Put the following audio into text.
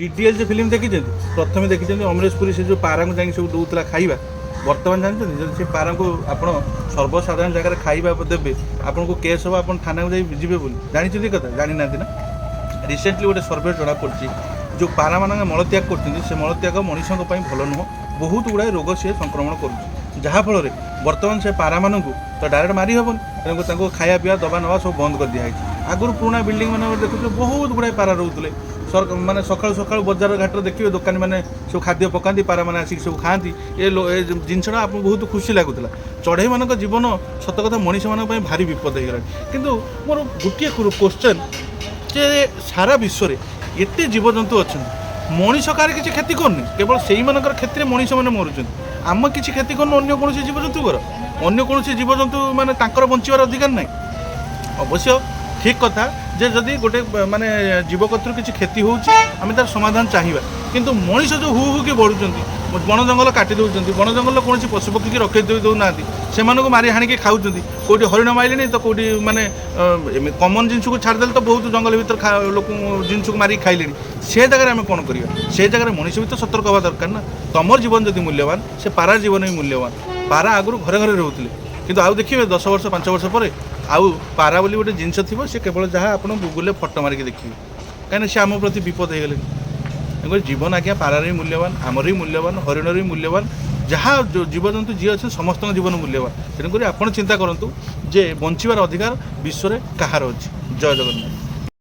DDL film देखी प्रथम देखी अमरेश पुरी से जो पारा को जाकि सब दूसरा खाइबा बर्तमान जानते जब से पारा को आप सर्वसाधारण जगह खाइबा देवे आपन को केस हम आप थाना को जीवे बोली जानी कथा जानी ना ना रिसेंटली गोटे सर्वे जना पड़ी जो पारा मान मलत्याग कर मलत्याग मनीषों भल नुह बहुत गुड़ाए रोग सी संक्रमण कर जहाँफल बर्तमान से पारा मानू तो डायरेक्ट मारी हेन तेणु खाया पीवा दबा नवा सब बंद कर दिखाई आगुरी पुराना बिल्डिंग मान देखुए बहुत गुड़ाए पारा रोते माने सकाल सकाल बजार घाट देखिए दुकानी मैंने सब खाद्य पकाती पारा मैंने आसिक सब खाती ये जिनसा आप बहुत खुशी लगुला चढ़ई मान जीवन सत कथा मनीष मान भारी विपद हो गला किंतु मोर गोटे क्वेश्चन जे सारा विश्व में एत जीवजंतु अच्छा मनीष कार किसी क्षति करनी केवल से मानकर क्षेत्र में मनीष मैंने मरुच्च आम किसी क्षति कर अन्य कौन जीवजंतुर अन्य कौन जीवजंतु माने बंचार अधिकार ना अवश्य ठीक कथा जे जदि गोटे माने जीवकत्र किसी क्षति होउछि आमे तार समाधान चाहिबा किंतु मनीष जो हु कि बढ़ुचंती वन जंगल काटी दउचंती वन जंगल कौन पशुपक्षी की रखे दउनाती से मारी हाणिकी खाऊचंती कोटी हरिण माइले तो कोटी माने कमन जिनस को छाड़देले तो बहुत जंगल भीतर लोक जिनस को मारिक खाइले से जगह आम कौन करिया से जगह मनीष भी तो सतर्क हवा दरकार ना तुम जीवन जदि मूल्यवान से पारा जीवन भी मूल्यवान पारा आगु घरे घरे रोते किंतु आउ देखिए 10 वर्ष 5 वर्ष पर आउ पारा बोली गोटे जिनस थी से केवल जहाँ आप गूगल फोटो मारिक देखिए कहीं से आम प्रति विपद हो गले जीवन आज्ञा पारार ही मूल्यवान आमर ही मूल्यवान हरिणर ही मूल्यवान जहाँ जो जीवजंतु जी अच्छे समस्त जीवन मूल्यवान तेणुक आप चिंता करूँ जे बंचार अधिकार विश्व में कहार अच्छी जय जगन्नाथ।